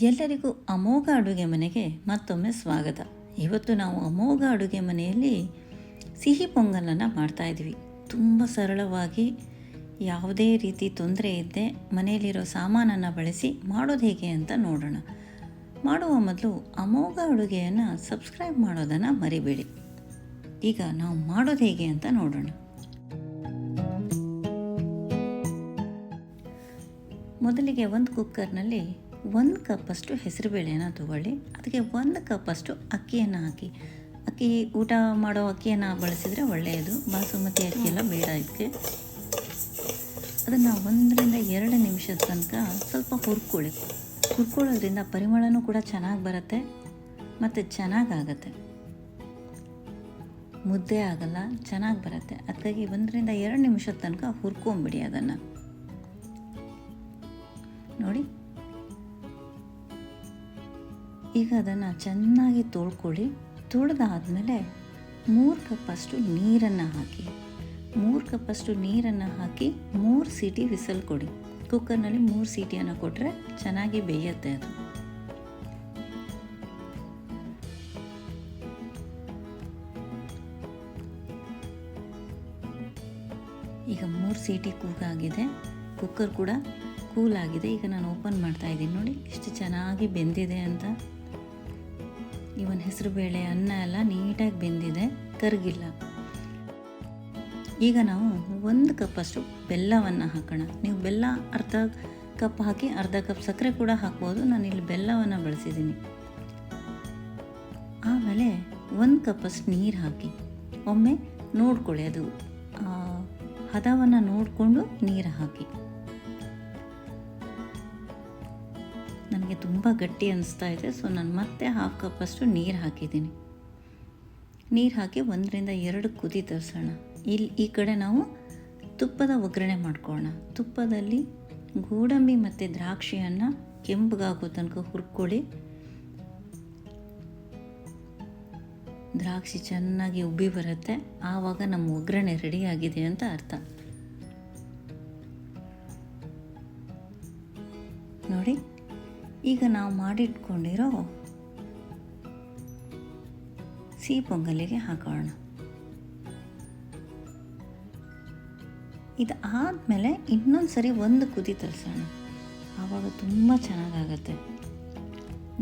ಎಲ್ಲರಿಗೂ ಅಮೋಘ ಅಡುಗೆ ಮನೆಗೆ ಮತ್ತೊಮ್ಮೆ ಸ್ವಾಗತ. ಇವತ್ತು ನಾವು ಅಮೋಘ ಅಡುಗೆ ಮನೆಯಲ್ಲಿ ಸಿಹಿ ಪೊಂಗಲನ್ನು ಮಾಡ್ತಾಯಿದ್ವಿ. ತುಂಬ ಸರಳವಾಗಿ, ಯಾವುದೇ ರೀತಿ ತೊಂದರೆ ಇದ್ದೆ ಮನೆಯಲ್ಲಿರೋ ಸಾಮಾನನ್ನು ಬಳಸಿ ಮಾಡೋದು ಹೇಗೆ ಅಂತ ನೋಡೋಣ. ಮಾಡುವ ಮೊದಲು ಅಮೋಘ ಅಡುಗೆಯನ್ನು ಸಬ್ಸ್ಕ್ರೈಬ್ ಮಾಡೋದನ್ನು ಮರಿಬೇಡಿ. ಈಗ ನಾವು ಮಾಡೋದು ಹೇಗೆ ಅಂತ ನೋಡೋಣ. ಮೊದಲಿಗೆ ಒಂದು ಕುಕ್ಕರ್ನಲ್ಲಿ 1 ಕಪ್ಪಷ್ಟು ಹೆಸರುಬೇಳೆಯನ್ನು ತಗೊಳ್ಳಿ. ಅದಕ್ಕೆ 1 ಕಪ್ಪಷ್ಟು ಅಕ್ಕಿಯನ್ನು ಹಾಕಿ. ಅಕ್ಕಿ ಊಟ ಮಾಡೋ ಅಕ್ಕಿಯನ್ನು ಬಳಸಿದರೆ ಒಳ್ಳೆಯದು. ಬಾಸುಮತಿ ಅಕ್ಕಿ ಎಲ್ಲ ಬೇಡ ಇದಕ್ಕೆ. ಅದನ್ನು 1-2 ನಿಮಿಷದ ತನಕ ಸ್ವಲ್ಪ ಹುರ್ಕೊಳ್ಳೋದ್ರಿಂದ ಪರಿಮಳನೂ ಕೂಡ ಚೆನ್ನಾಗಿ ಬರುತ್ತೆ ಮತ್ತು ಚೆನ್ನಾಗಾಗತ್ತೆ, ಮುದ್ದೆ ಆಗಲ್ಲ, ಚೆನ್ನಾಗಿ ಬರುತ್ತೆ. ಅದಕ್ಕಾಗಿ 1-2 ನಿಮಿಷದ ತನಕ ಹುರ್ಕೊಂಬಿಡಿ. ಅದನ್ನು ನೋಡಿ. ಈಗ ಅದನ್ನು ಚೆನ್ನಾಗಿ ತೊಳ್ಕೊಳ್ಳಿ. ತೊಳೆದಾದ್ಮೇಲೆ 3 ಕಪ್ಪಷ್ಟು ನೀರನ್ನು ಹಾಕಿ. 3 ಕಪ್ಪಷ್ಟು ನೀರನ್ನು ಹಾಕಿ 3 ಸೀಟಿ ವಿಸಲ್ ಕೊಡಿ. ಕುಕ್ಕರ್ನಲ್ಲಿ 3 ಸೀಟಿಯನ್ನು ಕೊಟ್ಟರೆ ಚೆನ್ನಾಗಿ ಬೇಯುತ್ತೆ ಅದು. ಈಗ 3 ಸೀಟಿ ಕೂಗಾಗಿದೆ. ಕುಕ್ಕರ್ ಕೂಡ ಕೂಲ್ ಆಗಿದೆ. ಈಗ ನಾನು ಓಪನ್ ಮಾಡ್ತಾ ಇದ್ದೀನಿ. ನೋಡಿ ಎಷ್ಟು ಚೆನ್ನಾಗಿ ಬೆಂದಿದೆ ಅಂತ. ಇವನ್ ಹೆಸರುಬೇಳೆ, ಅನ್ನ ಎಲ್ಲ ನೀಟಾಗಿ ಬೆಂದಿದೆ, ಕರಗಿಲ್ಲ. ಈಗ ನಾವು 1 ಕಪ್ಪಷ್ಟು ಬೆಲ್ಲವನ್ನು ಹಾಕೋಣ. ನೀವು ಬೆಲ್ಲ ಅರ್ಧ ಕಪ್ ಹಾಕಿ ಅರ್ಧ ಕಪ್ ಸಕ್ಕರೆ ಕೂಡ ಹಾಕ್ಬೋದು. ನಾನಿಲ್ಲಿ ಬೆಲ್ಲವನ್ನು ಬಳಸಿದ್ದೀನಿ. ಆಮೇಲೆ 1 ಕಪ್ಪಷ್ಟು ನೀರು ಹಾಕಿ ಒಮ್ಮೆ ನೋಡ್ಕೊಳ್ಳಿ. ಅದು ಹದವನ್ನು ನೋಡಿಕೊಂಡು ನೀರು ಹಾಕಿ. ನನಗೆ ತುಂಬ ಗಟ್ಟಿ ಅನಿಸ್ತಾ ಇದೆ, ಸೊ ನಾನು ಮತ್ತೆ 1/2 ಕಪ್ಪಷ್ಟು ನೀರು ಹಾಕಿದ್ದೀನಿ. ನೀರು ಹಾಕಿ 1-2 ಕುದಿ ತರಿಸೋಣ. ಈ ಕಡೆ ನಾವು ತುಪ್ಪದ ಒಗ್ಗರಣೆ ಮಾಡ್ಕೊಳ್ಳೋಣ. ತುಪ್ಪದಲ್ಲಿ ಗೋಡಂಬಿ ಮತ್ತು ದ್ರಾಕ್ಷಿಯನ್ನು ಕೆಂಪಗಾಗೋ ತನಕ ಹುರ್ಕೊಳ್ಳಿ. ದ್ರಾಕ್ಷಿ ಚೆನ್ನಾಗಿ ಉಬ್ಬಿ ಬರುತ್ತೆ, ಆವಾಗ ನಮ್ಮ ಒಗ್ಗರಣೆ ರೆಡಿಯಾಗಿದೆ ಅಂತ ಅರ್ಥ. ನೋಡಿ, ಈಗ ನಾವು ಮಾಡಿಟ್ಕೊಂಡಿರೋ ಸಿಹಿ ಪೊಂಗಲಿಗೆ ಹಾಕೋಣ. ಇದು ಆದಮೇಲೆ ಇನ್ನೊಂದು ಸರಿ 1 ಕುದಿ ತರಿಸೋಣ. ಆವಾಗ ತುಂಬ ಚೆನ್ನಾಗಾಗತ್ತೆ.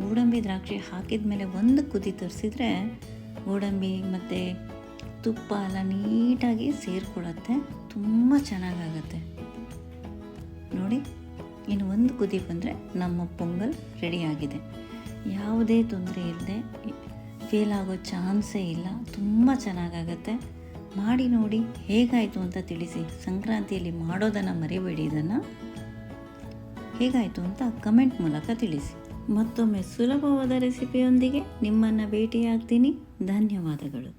ಗೋಡಂಬಿ ದ್ರಾಕ್ಷಿ ಹಾಕಿದ ಮೇಲೆ 1 ಕುದಿ ತರಿಸಿದ್ರೆ ಗೋಡಂಬಿ ಮತ್ತು ತುಪ್ಪ ಎಲ್ಲ ನೀಟಾಗಿ ಸೇರಿಕೊಳ್ಳುತ್ತೆ, ತುಂಬ ಚೆನ್ನಾಗಾಗತ್ತೆ. ನೋಡಿ, ಇನ್ನು 1 ಕುದಿ ಬಂದರೆ ನಮ್ಮ ಪೊಂಗಲ್ ರೆಡಿಯಾಗಿದೆ. ಯಾವುದೇ ತೊಂದರೆ ಇಲ್ಲದೆ, ಫೇಲ್ ಆಗೋ ಚಾನ್ಸೇ ಇಲ್ಲ. ತುಂಬ ಚೆನ್ನಾಗಾಗತ್ತೆ. ಮಾಡಿ ನೋಡಿ, ಹೇಗಾಯಿತು ಅಂತ ತಿಳಿಸಿ. ಸಂಕ್ರಾಂತಿಯಲ್ಲಿ ಮಾಡೋದನ್ನು ಮರಿಬೇಡಿ. ಇದನ್ನು ಹೇಗಾಯಿತು ಅಂತ ಕಮೆಂಟ್ ಮೂಲಕ ತಿಳಿಸಿ. ಮತ್ತೊಮ್ಮೆ ಸುಲಭವಾದ ರೆಸಿಪಿಯೊಂದಿಗೆ ನಿಮ್ಮನ್ನು ಭೇಟಿಯಾಗ್ತೀನಿ. ಧನ್ಯವಾದಗಳು.